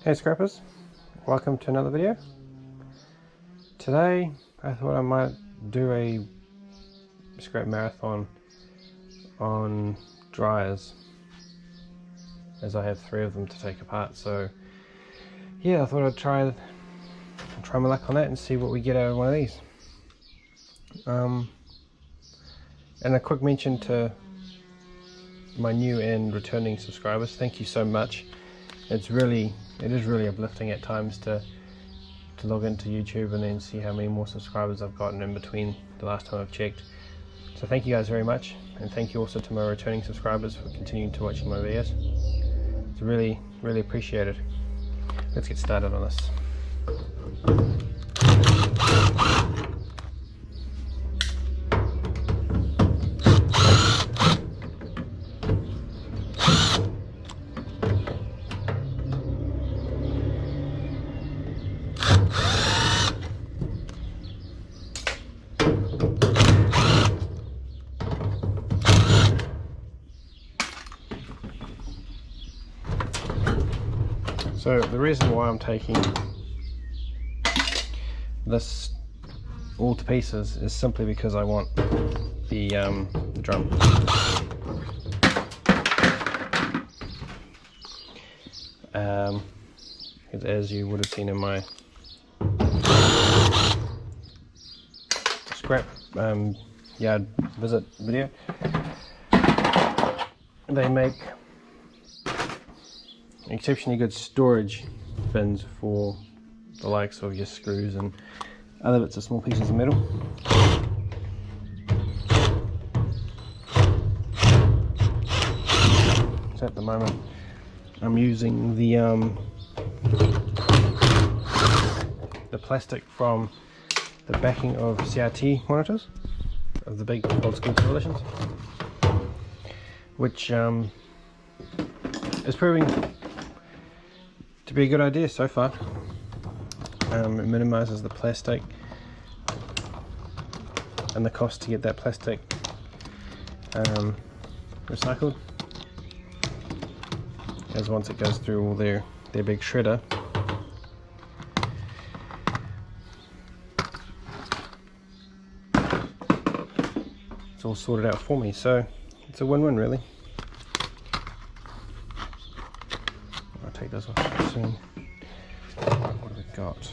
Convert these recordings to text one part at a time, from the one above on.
Hey scrappers, welcome to another video. Today I thought I might do a scrap marathon on dryers, as I have 3 of them to take apart. So yeah, I thought I'd try my luck on that and see what we get out of one of these. And a quick mention to my new and returning subscribers, thank you so much. It is really uplifting at times to log into YouTube and then see how many more subscribers I've gotten in between the last time I've checked. So thank you guys very much, and thank you also to my returning subscribers for continuing to watch my videos. It's really appreciated. Let's get started on this. So the reason why I'm taking this all to pieces is simply because I want the drum. As you would have seen in my scrap yard visit video, they make exceptionally good storage bins for the likes of your screws and other bits of small pieces of metal. So at the moment I'm using the plastic from the backing of CRT monitors, of the big old school televisions, which is proving to be a good idea so far. It minimises the plastic and the cost to get that plastic recycled, as once it goes through all their big shredder, it's all sorted out for me, so it's a win-win really. I'll take those off soon. What have we got?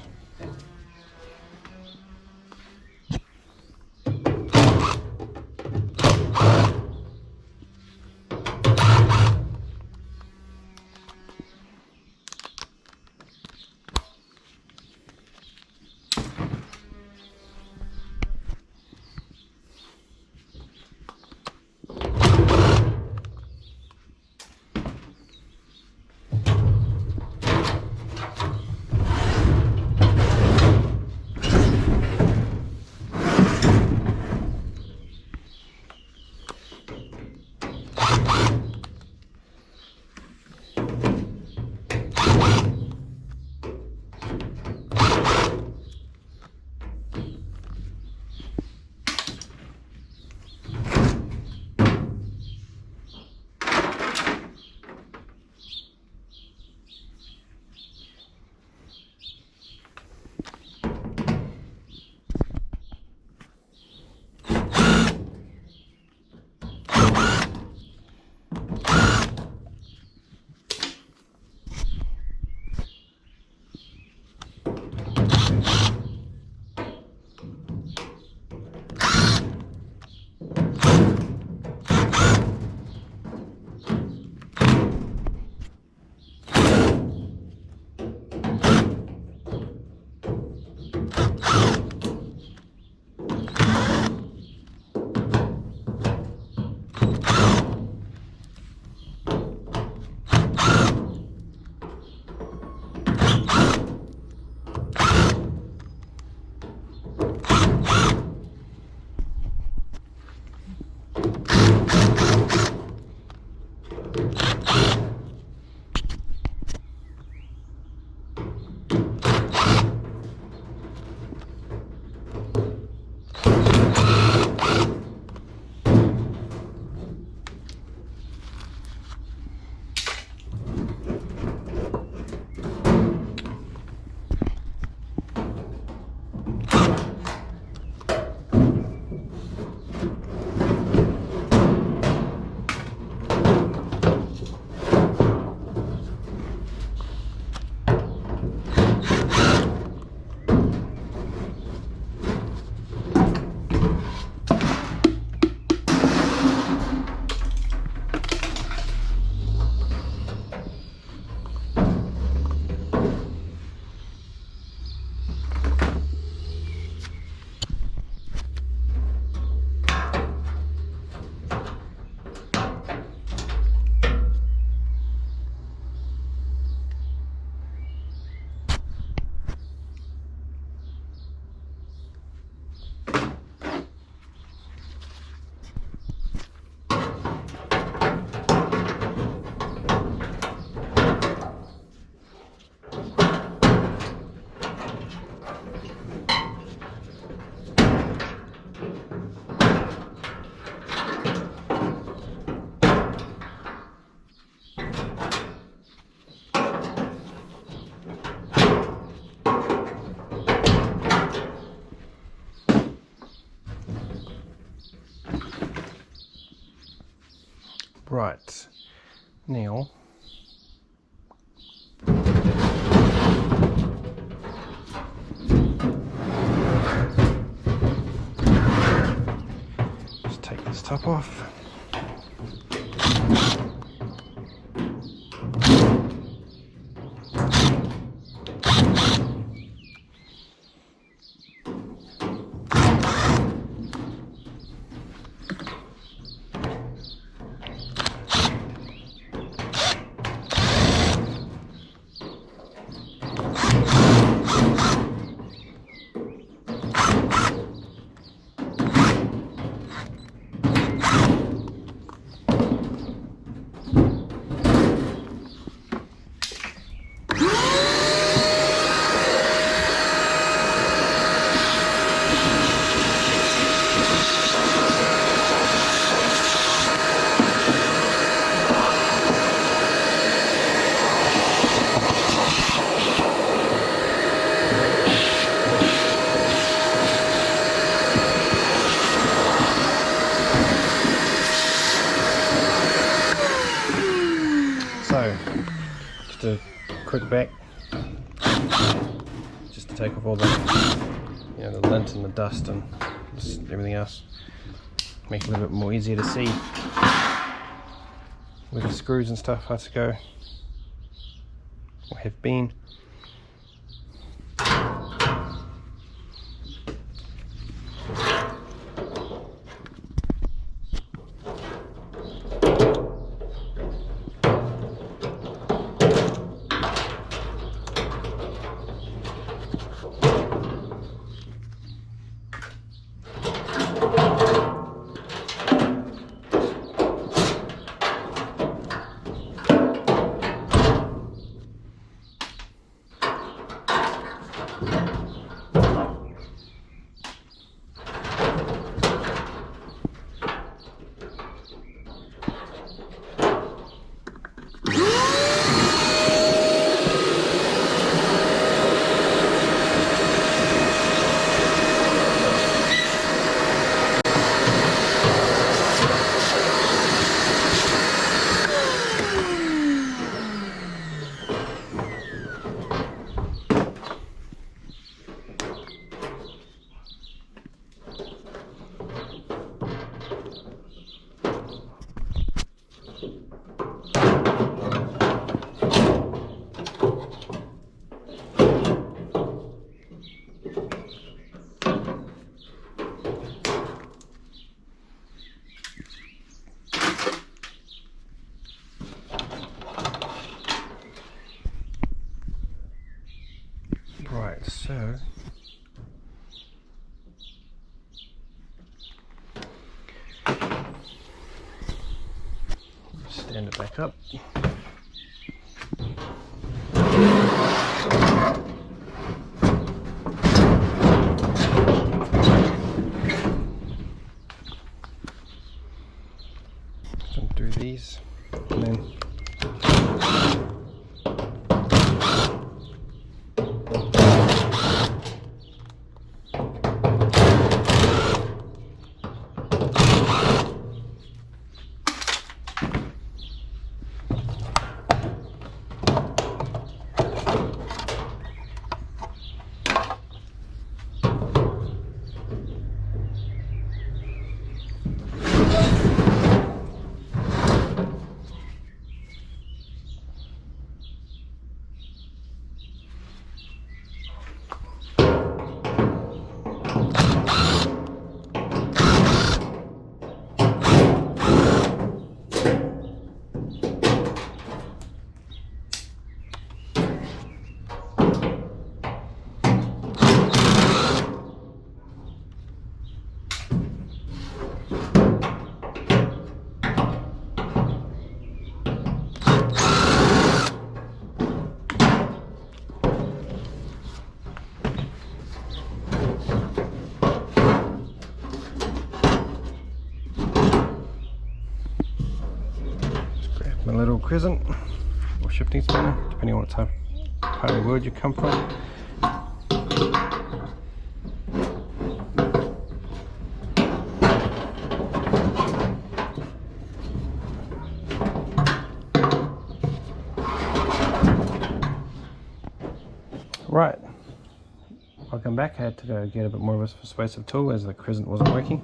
top off. So, just a quick back, just to take off all the, the lint and the dust and just everything else, make it a little bit more easier to see where the screws and stuff are to go, or have been. Right, so stand it back up. Undo these and then my little crescent or shifting spanner, depending on what type of wood you come from. Right, I'll come back. I had to go get a bit more of a persuasive tool as the crescent wasn't working.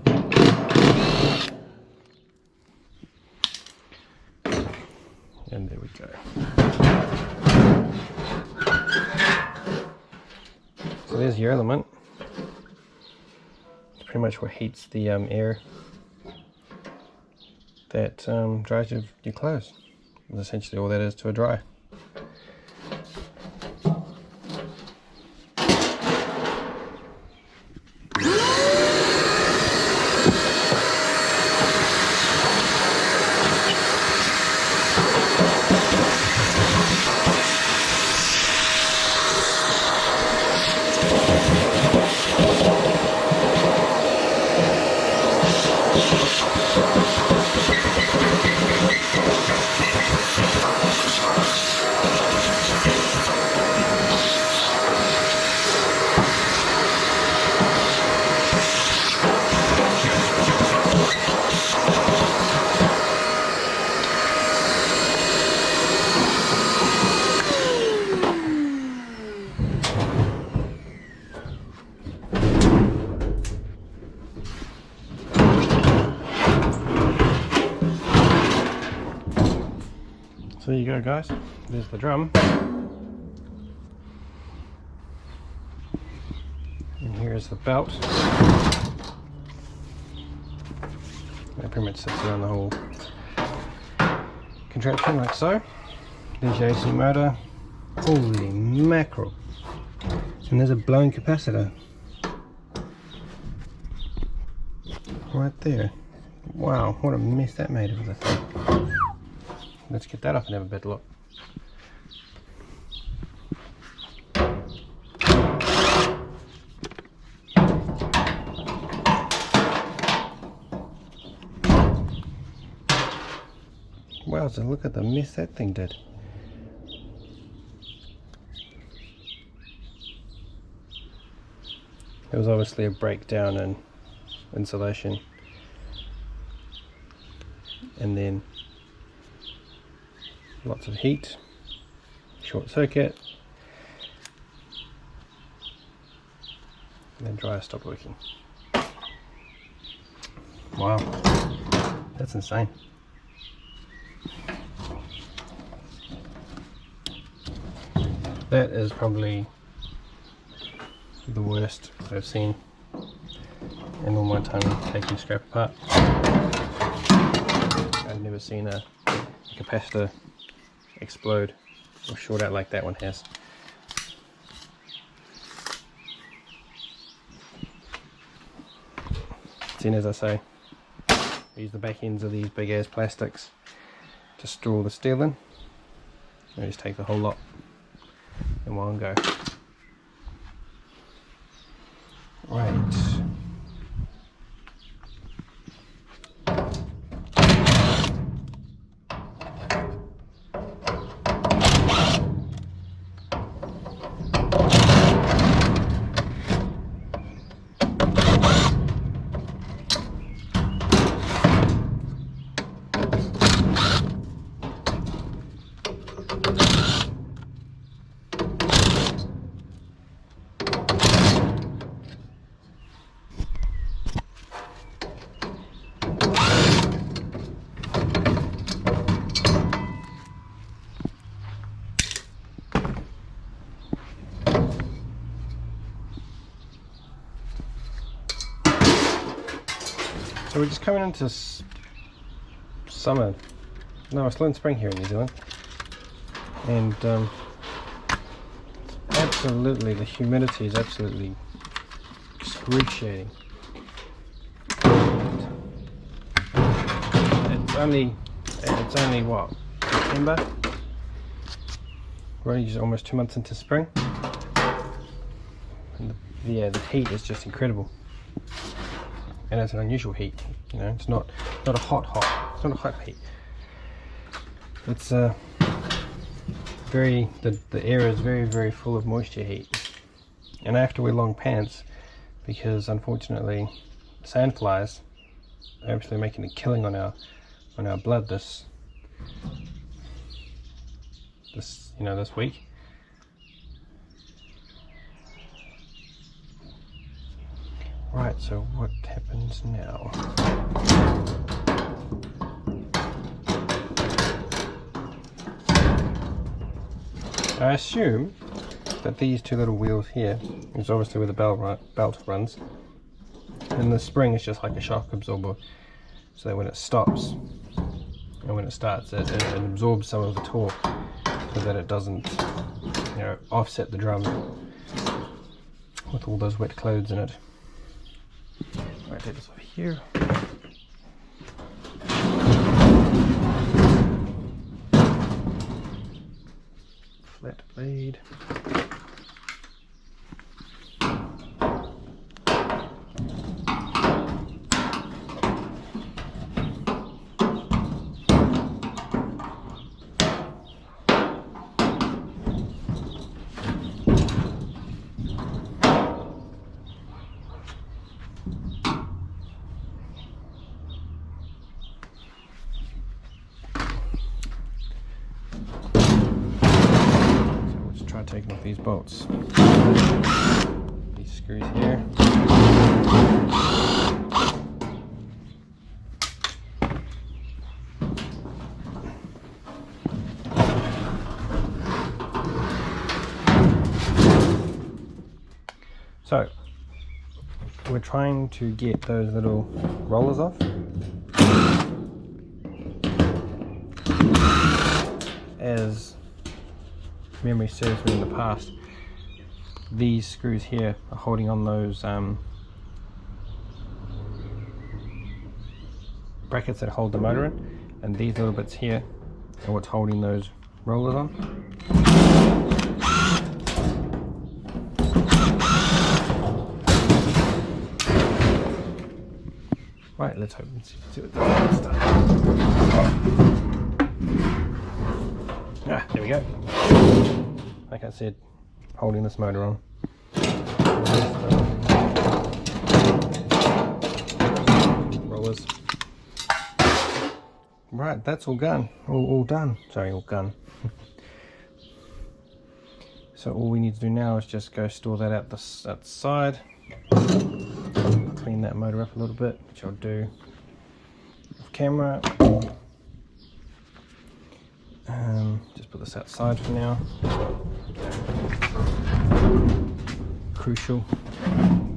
go. So there's your element. It's pretty much what heats the air that dries your clothes. That's essentially all that is to a dryer. So there you go, guys. There's the drum. And here's the belt. That pretty much sits around the whole contraption like so. There's your AC motor. Holy mackerel. And there's a blown capacitor. Right there. Wow, what a mess that made of the thing. Let's get that up and have a better look. Wow, so look at the mess that thing did. There was obviously a breakdown in insulation, and then lots of heat, short circuit, and then dryer stopped working. Wow, that's insane. That is probably the worst I've seen in all my time taking scrap apart. I've never seen a capacitor explode or short out like that one has. Seeing as I say, I use the back ends of these big ass plastics to store all the steel in. I just take the whole lot in one go. Right. So we're just coming into summer. No, it's still in spring here in New Zealand, and absolutely the humidity is absolutely excruciating. It's only what, September? We're only just almost 2 months into spring, and the heat is just incredible. And it's an unusual heat, you know. It's not a hot. It's not a hot heat. It's the air is very full of moisture heat, and I have to wear long pants because unfortunately sandflies are actually making a killing on our blood this week. Right, so what happens now? I assume that these two little wheels here is obviously where the belt runs, and the spring is just like a shock absorber, so that when it stops and when it starts it absorbs some of the torque so that it doesn't, you know, offset the drum with all those wet clothes in it. Right, take this off here. Flat blade. Try taking off these bolts. These screws here. So we're trying to get those little rollers off. As memory serves me in the past, these screws here are holding on those brackets that hold the motor in, and these little bits here are what's holding those rollers on. Right, let's hope and see what this does. Ah, there we go. Like I said, holding this motor on. Rollers. Right, that's all done. All done. Sorry, all done. So all we need to do now is just go store that out the side. Clean that motor up a little bit, which I'll do off camera. Just put this outside for now. Crucial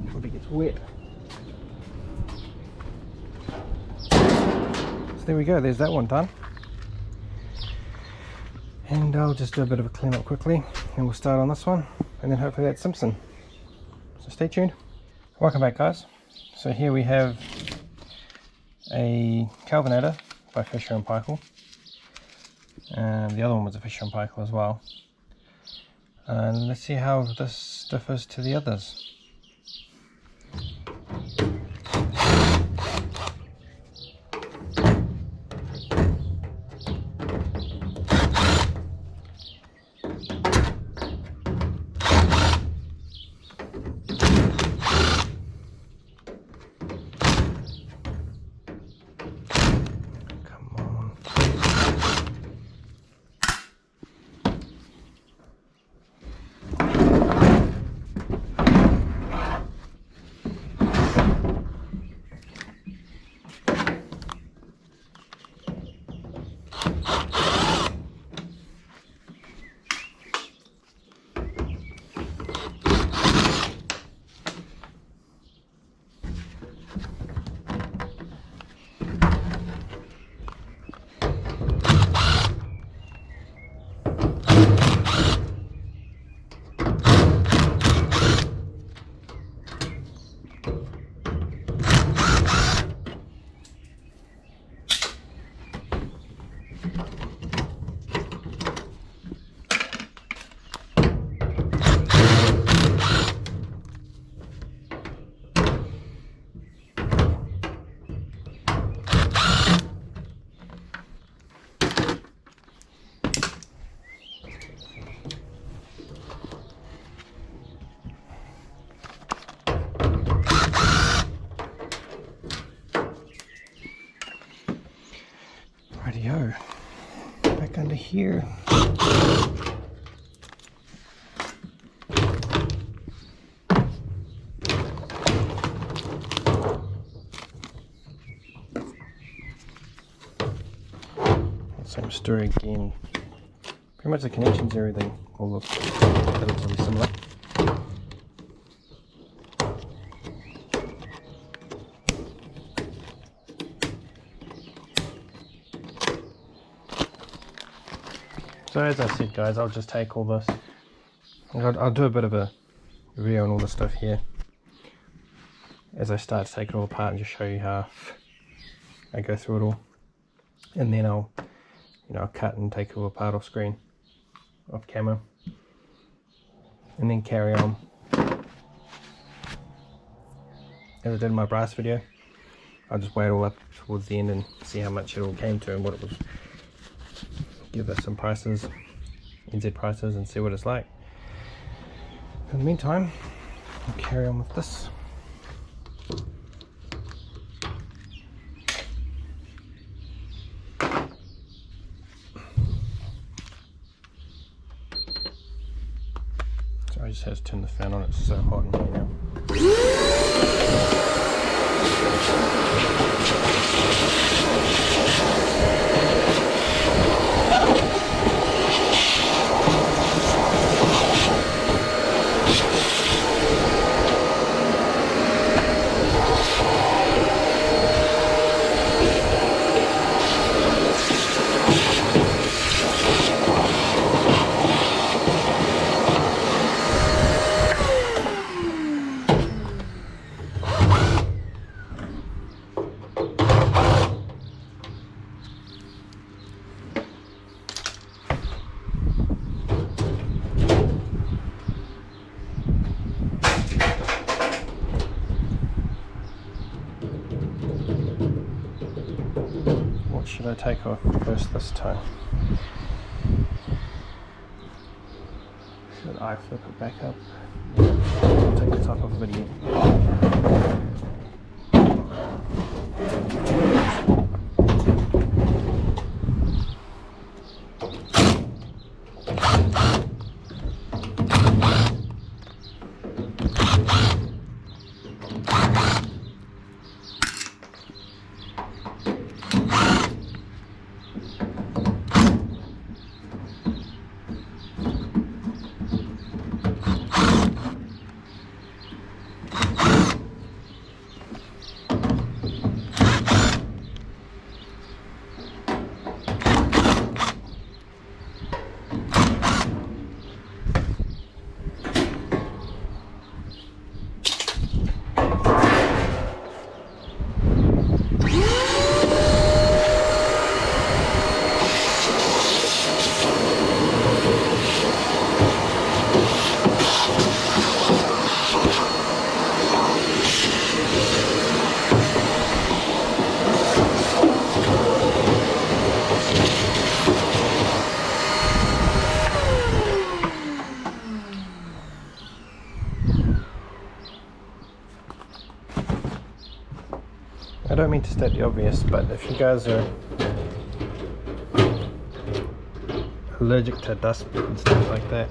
if it gets wet. So there we go, there's that one done. And I'll just do a bit of a clean up quickly and we'll start on this one, and then hopefully that's Simpson. So stay tuned. Welcome back, guys. So here we have a Kelvinator by Fisher & Paykel. And the other one was a Fisher & Paykel as well. And let's see how this differs to the others. Rightio, back under here. Same story again, Pretty much the connections and everything all look relatively similar. So as I said guys, I'll just take all this, I'll do a bit of a review on all this stuff here as I start to take it all apart and just show you how I go through it all, and then I'll cut and take it all apart off screen, off camera, and then carry on as I did in my brass video. I'll just weigh it all up towards the end and see how much it all came to and what it was, give us some prices, NZ prices, and see what it's like. In the meantime, I'll carry on with this. So I just had to turn the fan on, it's so hot in here now. What should I take off first this time? Should I flip it back up? I'll take the top off of it again. I don't mean to state the obvious, but if you guys are allergic to dust and stuff like that,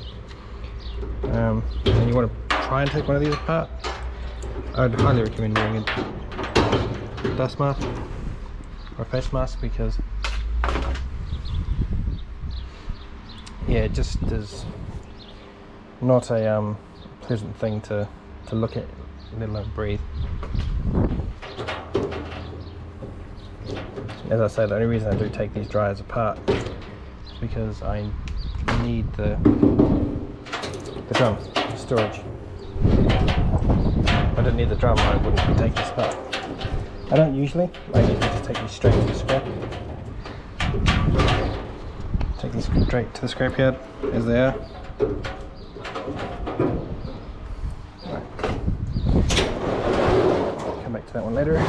and you want to try and take one of these apart, I'd highly recommend wearing a dust mask or a face mask, because yeah, it just is not a pleasant thing to look at, let alone breathe. As I say, the only reason I do take these dryers apart is because I need the drum storage. If I didn't need the drum, I wouldn't be taking this apart. I don't usually. I usually just take these straight to the scrap. Take these straight to the scrapyard as they are. Right. Come back to that one later.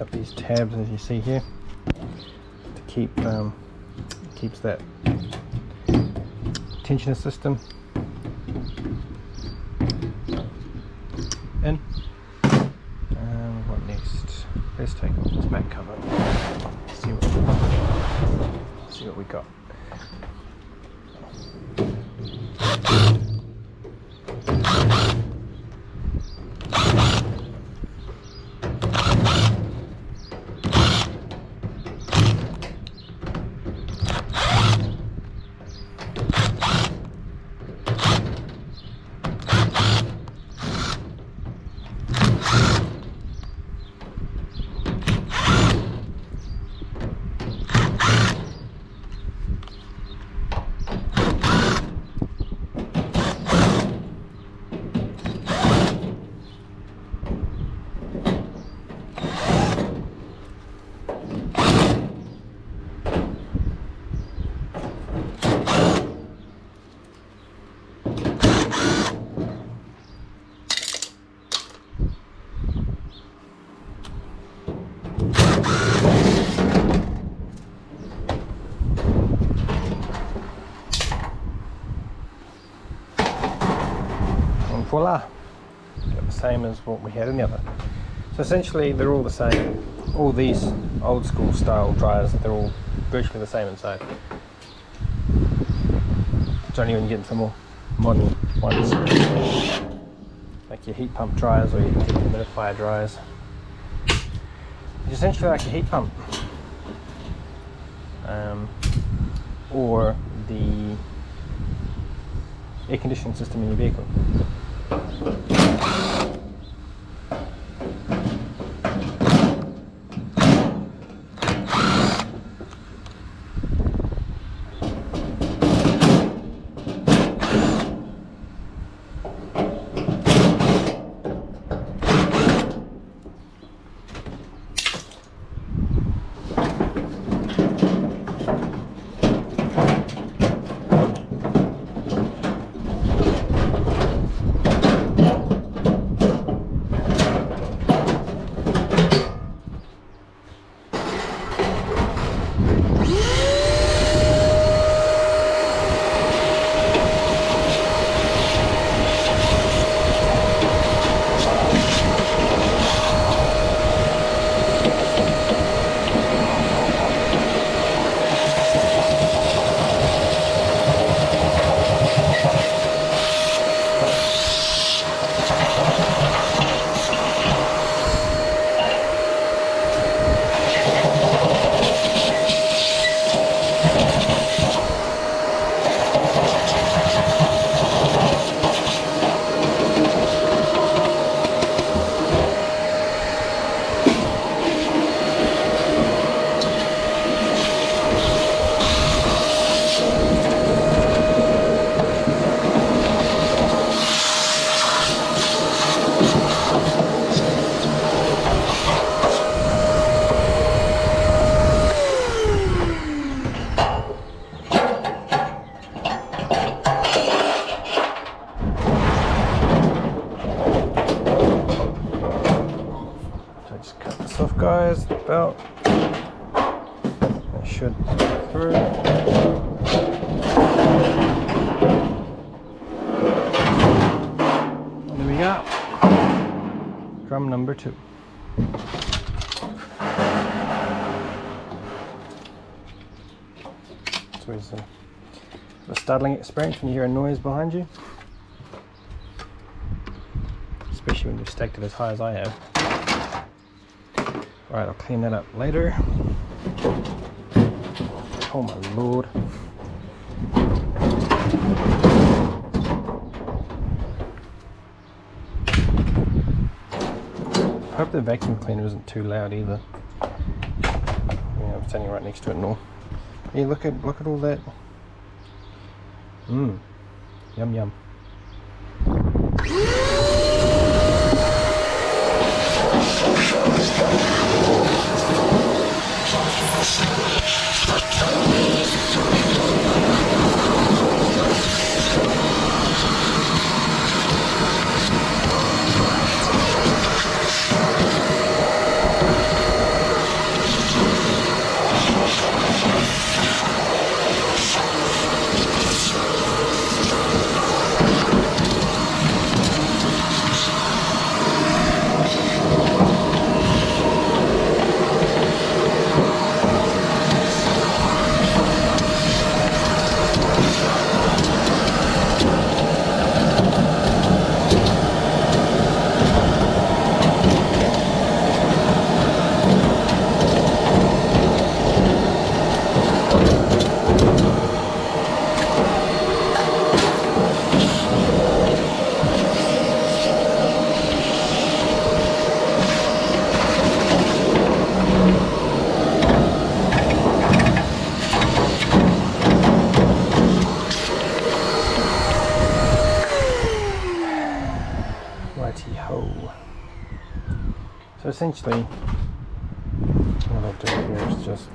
tighten up these tabs as you see here to keep keeps that tensioner system in. What next? Let's take off this back cover. See what we got. Voila, got the same as what we had in the other. So essentially they're all the same. All these old school style dryers, they're all virtually the same inside. It's only when you get into more modern ones, like your heat pump dryers or your dehumidifier dryers. It's essentially like a heat pump, or the air conditioning system in your vehicle. Guys, the belt, that should go through. There we go. Drum number 2. It's always a startling experience when you hear a noise behind you, especially when you've stacked it as high as I have. Right, I'll clean that up later. Oh my lord. I hope the vacuum cleaner isn't too loud either. Yeah, I'm standing right next to it and all. Hey, look at all that. Yum yum. essentially what I'll do here is just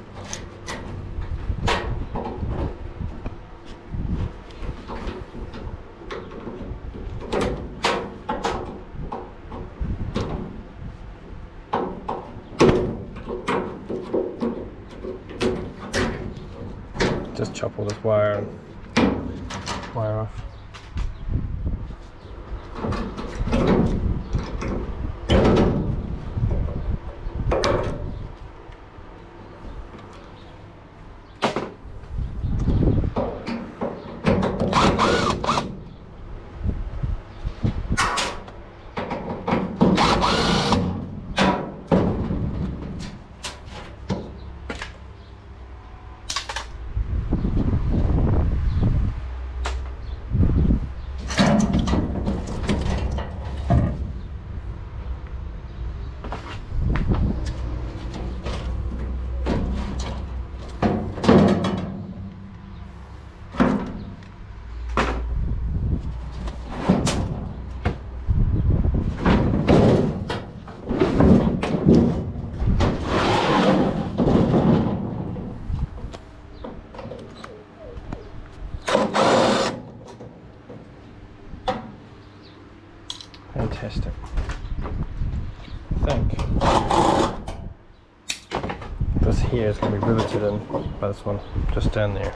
chop all this wire off. Fantastic. I think this here is going to be riveted in by this one just down there.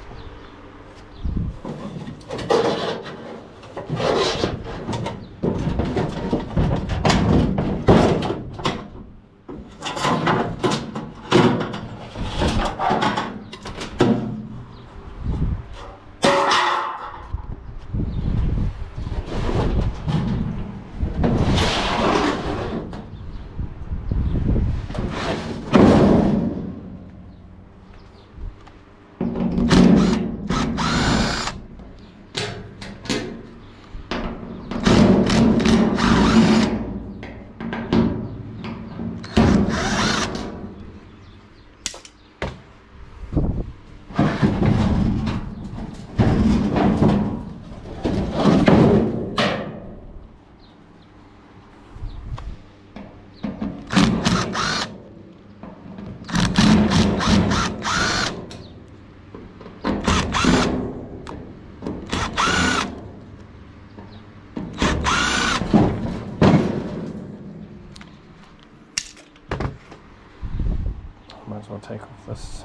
Might as well take off this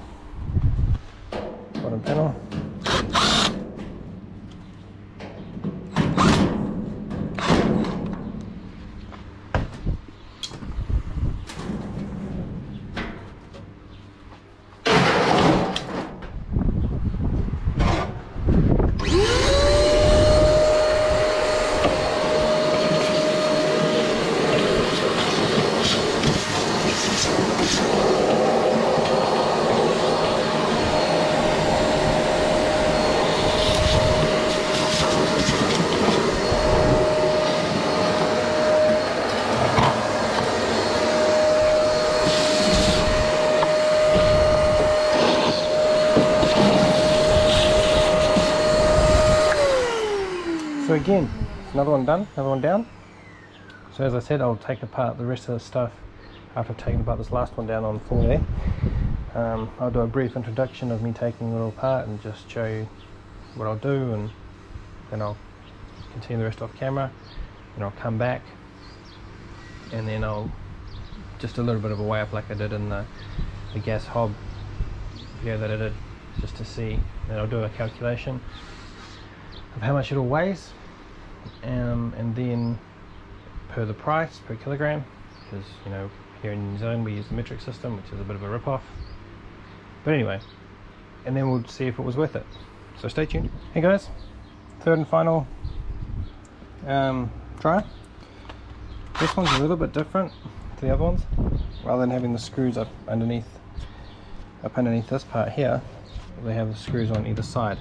bottom panel. So again, another one done, another one down. So as I said, I'll take apart the rest of the stuff after I've taken apart this last one down on 4 there. I'll do a brief introduction of me taking it all apart and just show you what I'll do, and then I'll continue the rest off camera, and I'll come back and then I'll just a little bit of a weigh up like I did in the gas hob video that I did, just to see, and I'll do a calculation of how much it all weighs, and then per the price per kilogram, because you know here in New Zealand we use the metric system, which is a bit of a rip-off. But anyway, and then we'll see if it was worth it. So stay tuned. Hey guys, third and final dryer. This one's a little bit different to the other ones. Rather than having the screws up underneath this part here, they have the screws on either side,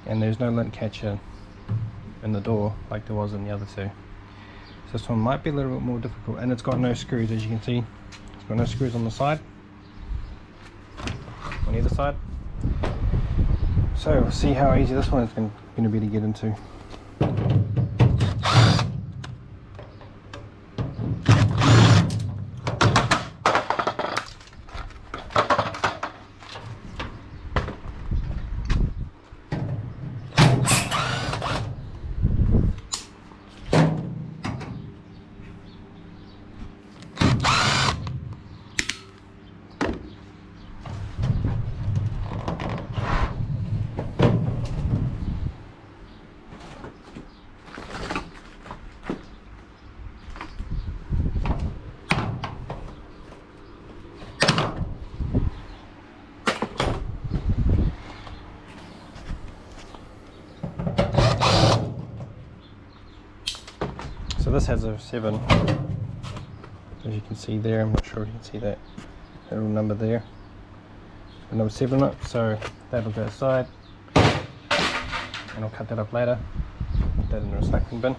and there's no lint catcher in the door like there was in the other two. So this one might be a little bit more difficult, and it's got no screws, as you can see. It's got no screws on the side, on either side. So we'll see how easy this one is going to be to get into. So this has a 7, as you can see there. I'm not sure if you can see that little number there, a number 7 on it, so that'll go aside and I'll cut that up later, put that in the recycling bin.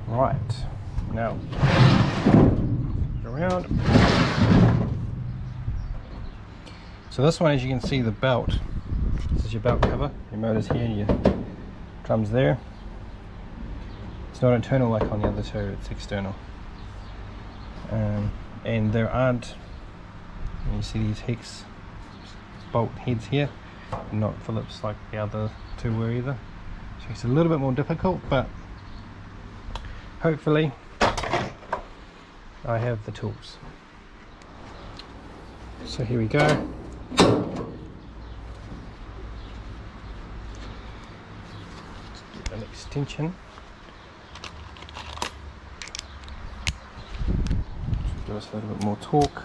Right, now around. So this one, as you can see, the belt, this is your belt cover, your motor's here, your drum's there. It's not internal like on the other two, it's external. And there aren't, you see these hex bolt heads here, not Phillips like the other two were either. So it's a little bit more difficult, but hopefully I have the tools. So here we go. Let's get an extension. Should give us a little bit more torque.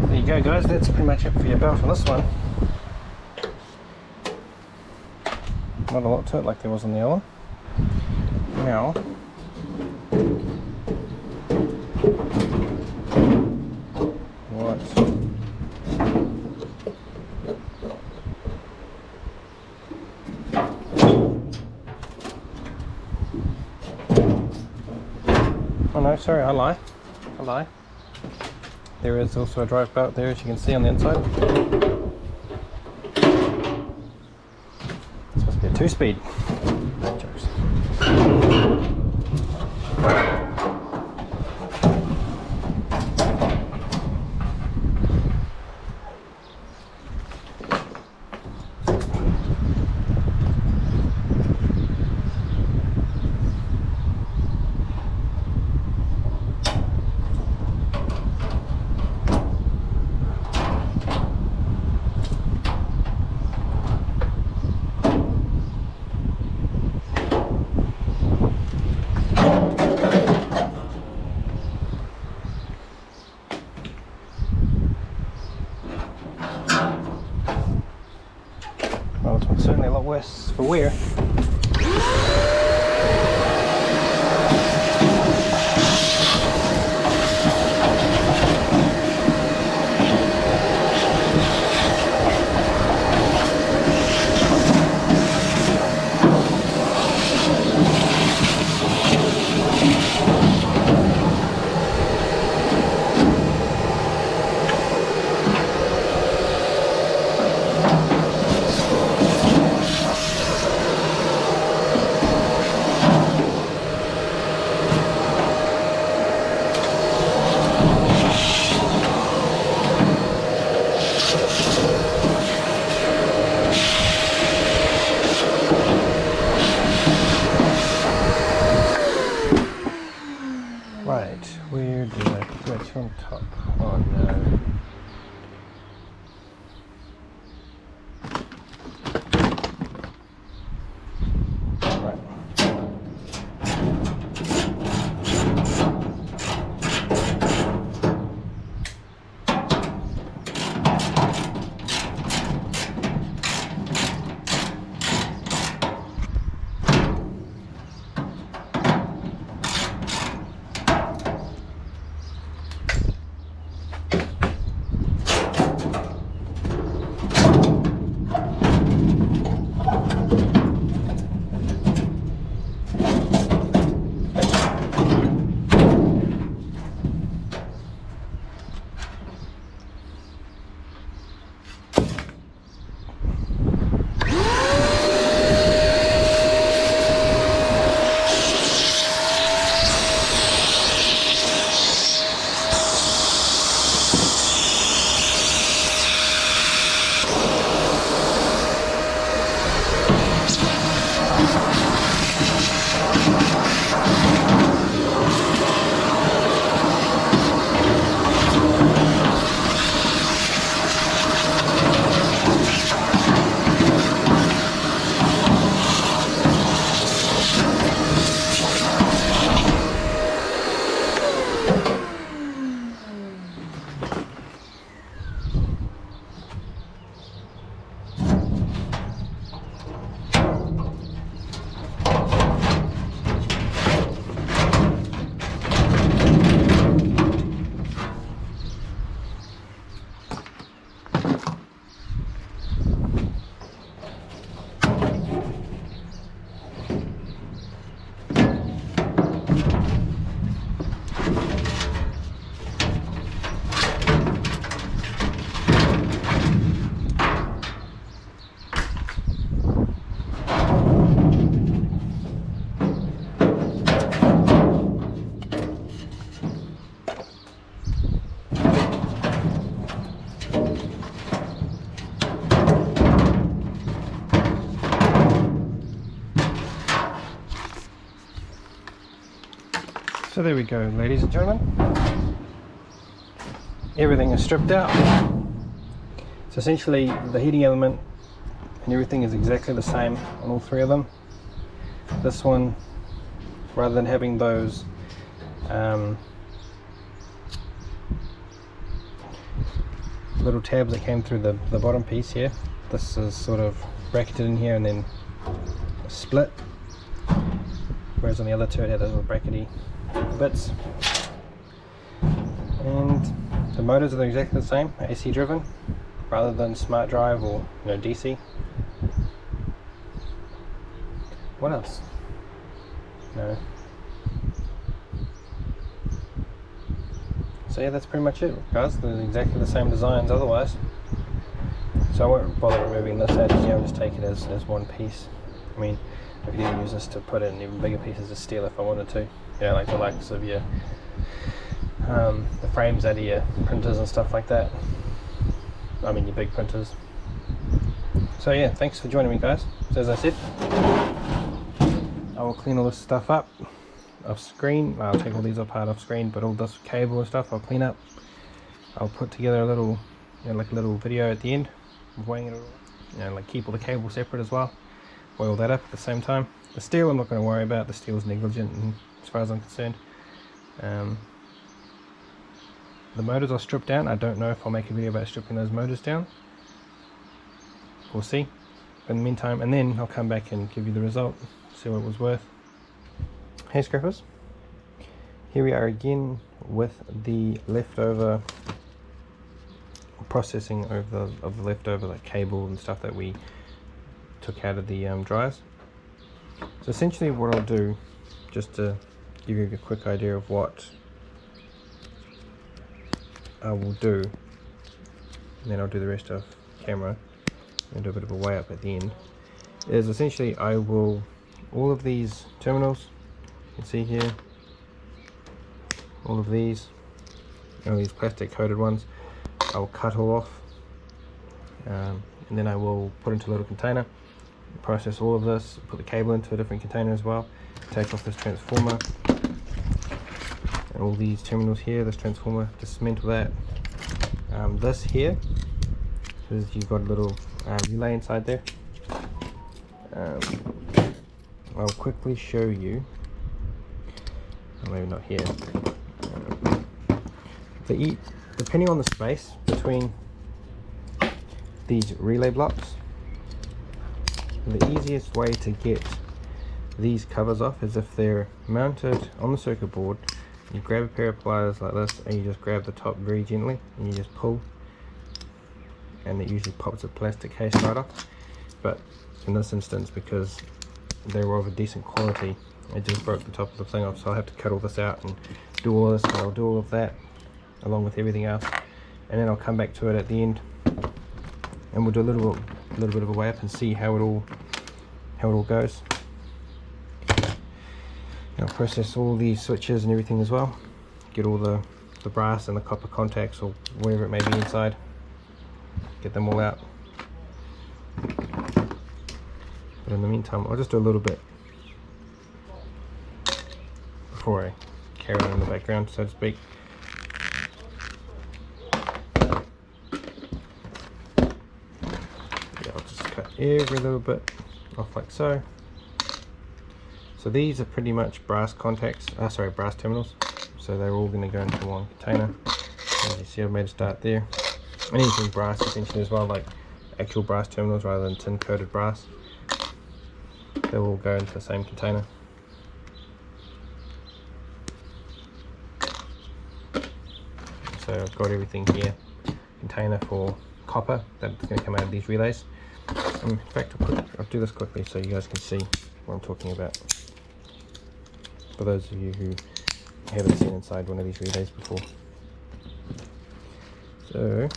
There you go, guys, that's pretty much it for your belt on this one. Not a lot to it like there was on the other. Now, sorry, I lie. There is also a drive belt there, as you can see on the inside. This must be a 2-speed. No jokes. Well, this one's certainly a lot worse for wear. Right, where did I switch on top? Oh no. Right. So there we go, ladies and gentlemen. Everything is stripped out. So essentially the heating element and everything is exactly the same on all three of them. This one, rather than having those little tabs that came through the bottom piece here, this is sort of bracketed in here and then split, whereas on the other two it had those little brackety bits. And the motors are exactly the same, AC driven rather than smart drive or DC. What else? No. So yeah, that's pretty much it, guys. They're exactly the same designs otherwise. So I won't bother removing this out here, I'll just take it as one piece. I mean, I could even use this to put in even bigger pieces of steel if I wanted to. You know, like the likes of your, the frames out of your printers and stuff like that. I mean your big printers. So yeah, thanks for joining me, guys. So as I said, I will clean all this stuff up off screen. I'll take all these apart off screen, but all this cable and stuff I'll clean up. I'll put together a little, you know, like a little video at the end of weighing it all. You know, like keep all the cables separate as well. Oil that up at the same time. The steel I'm not going to worry about. The steel's negligent as far as I'm concerned. The motors I'll strip down. I don't know if I'll make a video about stripping those motors down. We'll see. But in the meantime, and then I'll come back and give you the result, see what it was worth. Hey scrappers, here we are again with the leftover processing of the leftover like cable and stuff that we took out of the dryers. So essentially what I'll do, just to give you a quick idea of what I will do, and then I'll do the rest of camera and do a bit of a weigh up at the end, is essentially I will, all of these terminals you can see here, all these plastic coated ones, I will cut all off, and then I will put into a little container, process all of this, put the cable into a different container as well, take off this transformer and all these terminals here, this transformer, dismantle that. This here, because you've got a little relay inside there. I'll quickly show you, or maybe not here. Depending on the space between these relay blocks, the easiest way to get these covers off is if they're mounted on the circuit board. You grab a pair of pliers like this and you just grab the top very gently and you just pull, and it usually pops the plastic case right off. But in this instance, because they were of a decent quality, it just broke the top of the thing off, so I'll have to cut all this out and do all this, and I'll do all of that along with everything else, and then I'll come back to it at the end and we'll do a little bit of a weigh up and see how it all goes. I'll process all these switches and everything as well, get all the brass and the copper contacts or whatever it may be inside, get them all out. But in the meantime, I'll just do a little bit before I carry on in the background, so to speak. Yeah, I'll just cut every little bit off like so. So these are pretty much brass contacts, brass terminals. So they're all going to go into one container. As you see, I've made a start there. And anything brass essentially as well, like actual brass terminals rather than tin coated brass, they will go into the same container. So I've got everything here. Container for copper that's going to come out of these relays. In fact, I'll do this quickly so you guys can see what I'm talking about, for those of you who haven't seen inside one of these relays before. So,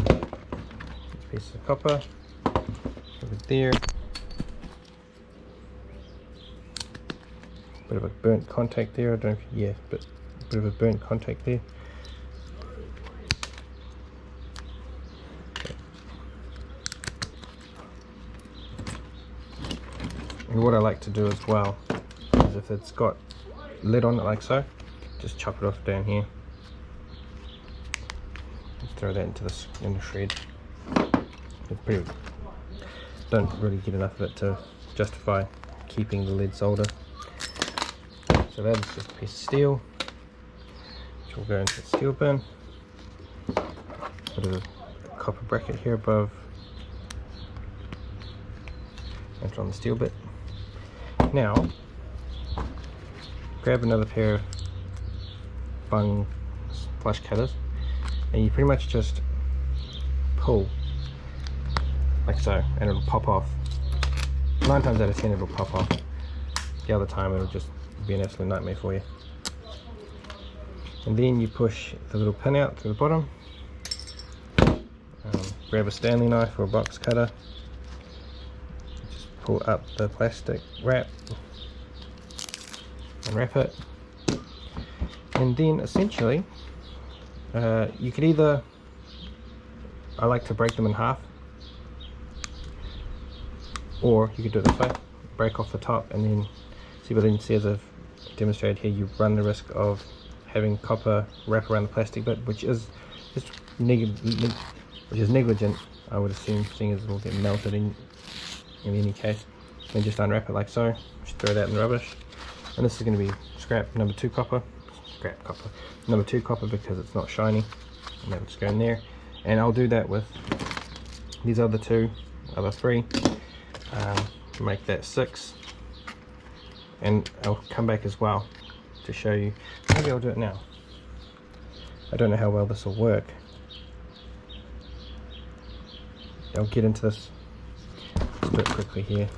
this piece of copper over there, bit of a burnt contact there. I don't know if, yeah, but a bit of a burnt contact there. And what I like to do as well is, if it's got lid on it like so, just chop it off down here. Just throw that into in the shred. It's don't really get enough of it to justify keeping the lid solder. So that is just a piece of steel, which will go into the steel bin. Bit of a copper bracket here above and on the steel bit. Now, grab another pair of bung flush cutters, and you pretty much just pull like so, and it'll pop off. 9 times out of 10 it'll pop off. The other time it'll just be an absolute nightmare for you. and then you push the little pin out to the bottom. Grab a Stanley knife or a box cutter, just pull up the plastic wrap, unwrap it, and then essentially you could either, I like to break them in half, or you could do it this way, break off the top, and then see, but then see, as I've demonstrated here, you run the risk of having copper wrap around the plastic bit, which is negligent, I would assume, seeing as it will get melted in any case. Then just unwrap it like so, just throw that in the rubbish. And this is going to be scrap number 2 copper, number 2 copper, because it's not shiny, and that will just go in there. And I'll do that with these other 3, make that 6, and I'll come back as well to show you. Maybe I'll do it now. I don't know how well this will work. I'll get into this. Let's do it quickly here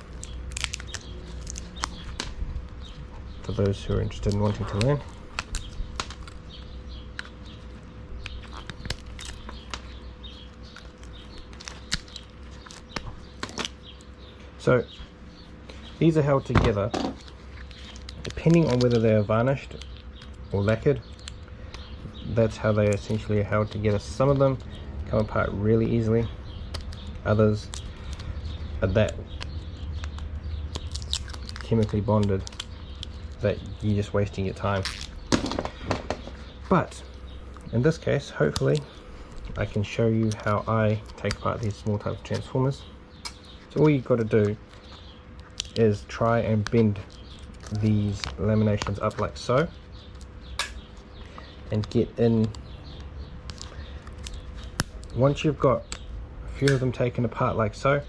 for those who are interested in wanting to learn. So these are held together depending on whether they are varnished or lacquered. That's how they essentially are held together. Some of them come apart really easily, others are that chemically bonded that you're just wasting your time. But in this case, hopefully I can show you how I take apart these small types of transformers. So all you've got to do is try and bend these laminations up like so, and get in. Once you've got a few of them taken apart like so,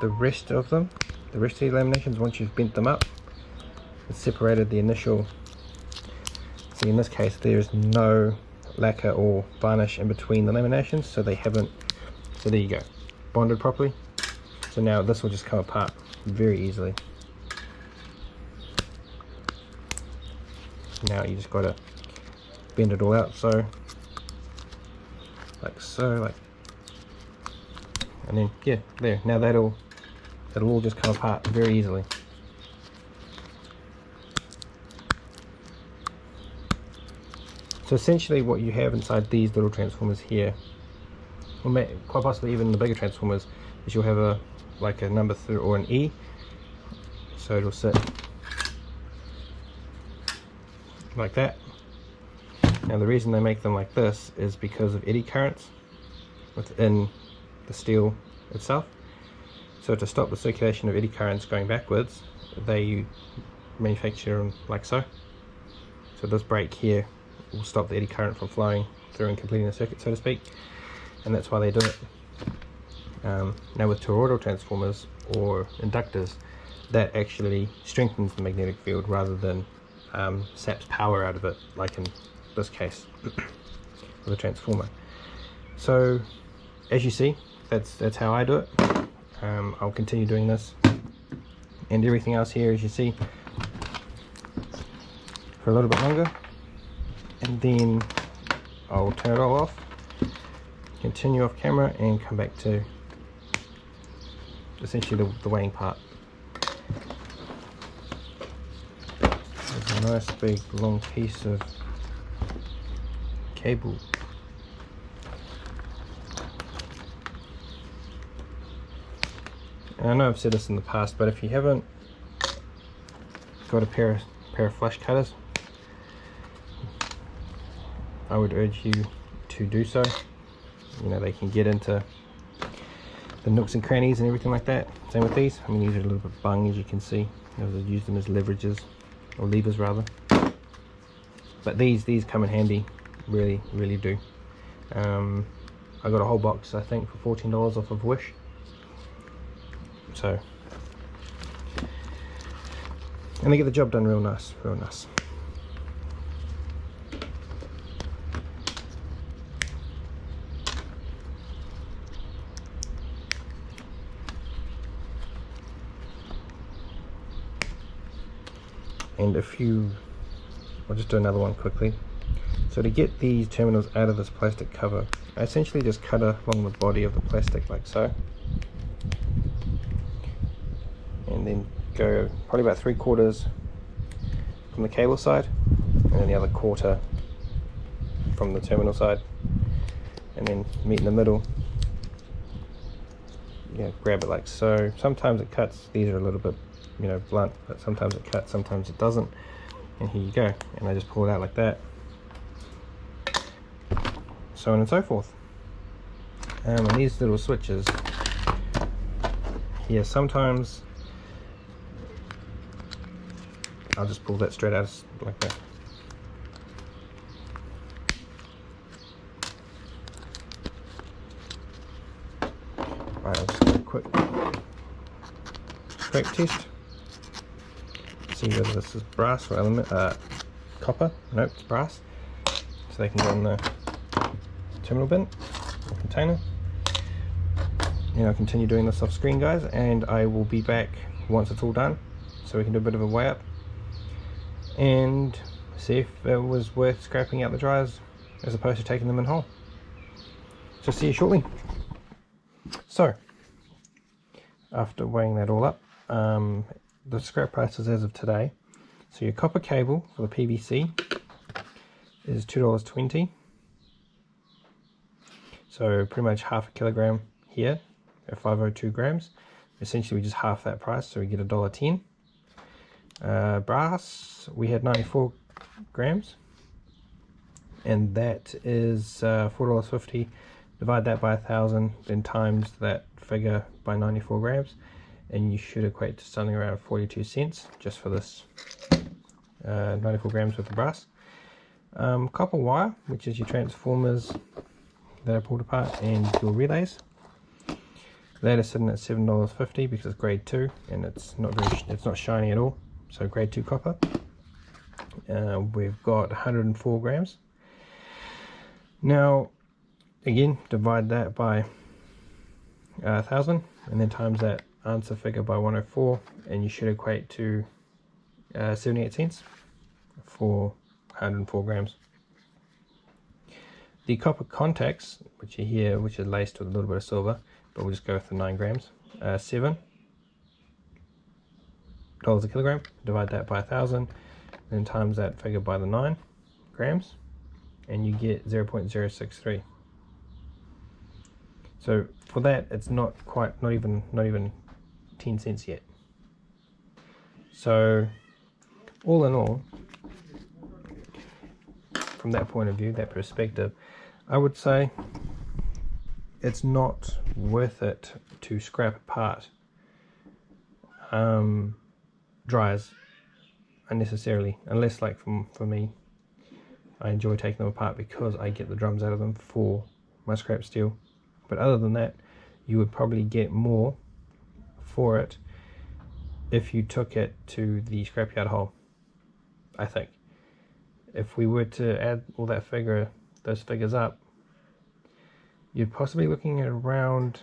the rest of these laminations, once you've bent them up and separated the initial, see in this case there's no lacquer or varnish in between the laminations, so they haven't, so there you go, bonded properly. So now this will just come apart very easily. Now you just got to bend it all out, so like, and then yeah, there. Now it'll all just come apart very easily. So essentially what you have inside these little transformers here, or quite possibly even the bigger transformers, is you'll have a number 3 or an E, so it'll sit like that. Now the reason they make them like this is because of eddy currents within the steel itself. So to stop the circulation of eddy currents going backwards, they manufacture them like so. So this break here will stop the eddy current from flowing through and completing the circuit, so to speak, and that's why they do it. Now with toroidal transformers or inductors, that actually strengthens the magnetic field rather than saps power out of it, like in this case with a transformer. So as you see, that's how I do it. I'll continue doing this and everything else here, as you see, for a little bit longer, and then I'll turn it all off, continue off camera, and come back to essentially the weighing part. There's a nice big long piece of cable. And I know I've said this in the past, but if you haven't got a pair of flush cutters, I would urge you to do so. You know, they can get into the nooks and crannies and everything like that. Same with these. I mean, these are a little bit bung, as you can see. I use them as leverages, or levers rather. But these come in handy, really do. I got a whole box, I think, for $14 off of Wish. So, and they get the job done real nice. And I'll just do another one quickly. So to get these terminals out of this plastic cover, I essentially just cut along the body of the plastic like so, and then go probably about 3/4 from the cable side, and then the other 1/4 from the terminal side, and then meet in the middle. Grab it like so. Sometimes it cuts, these are a little bit blunt, but sometimes it cuts, sometimes it doesn't, and here you go. And I just pull it out like that, so on and so forth. And these little switches here, sometimes I'll just pull that straight out like that. Right, I'll just do a quick scrape test. See whether this is brass or copper. Nope, it's brass. So they can go in the terminal bin or container. And I'll continue doing this off screen, guys, and I will be back once it's all done, so we can do a bit of a weigh up and see if it was worth scrapping out the dryers as opposed to taking them in whole. So see you shortly. So after weighing that all up, the scrap prices as of today. So your copper cable for the PVC is $2.20. So pretty much half a kilogram here at 502 grams. Essentially we just half that price, so we get $1.10. Brass, we had 94 grams, and that is $4.50. Divide that by 1,000, then times that figure by 94 grams, and you should equate to something around 42 cents just for this 94 grams worth of brass. Copper wire, which is your transformers that I pulled apart, and your relays. That is sitting at $7.50 because it's grade 2 and it's not shiny at all. So grade 2 copper. We've got 104 grams. Now, again, divide that by 1,000, and then times that answer figure by 104, and you should equate to 78 cents for 104 grams. The copper contacts, which are here, which are laced with a little bit of silver, but we'll just go with the 9 grams, $7 a kilogram. Divide that by 1,000, then times that figure by the 9 grams, and you get 0.063. So for that, it's not even 10 cents yet. So all in all, from that point of view, that perspective, I would say it's not worth it to scrap apart dryers unnecessarily, unless, like for me, I enjoy taking them apart because I get the drums out of them for my scrap steel. But other than that, you would probably get more for it if you took it to the scrapyard hole, I think. If we were to add all those figures up, you're possibly looking at around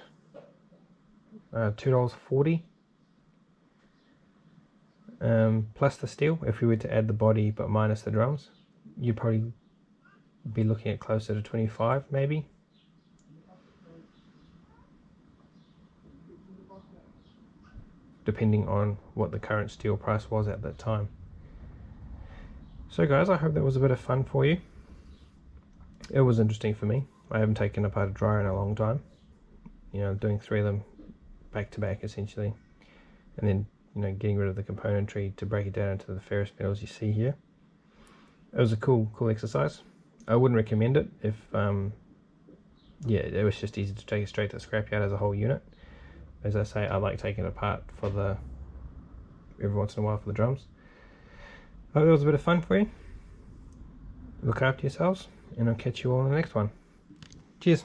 $2.40 plus the steel. If we were to add the body but minus the drums, you'd probably be looking at closer to 25 maybe. Depending on what the current steel price was at that time. So guys, I hope that was a bit of fun for you. It was interesting for me. I haven't taken apart a dryer in a long time. Doing 3 of them back to back essentially, and then getting rid of the componentry to break it down into the ferrous metals you see here. It was a cool exercise. I wouldn't recommend it if it was just easy to take it straight to the scrapyard as a whole unit. As I say, I like taking it apart every once in a while for the drums. I hope it was a bit of fun for you. Look after yourselves, and I'll catch you all in the next one. Cheers.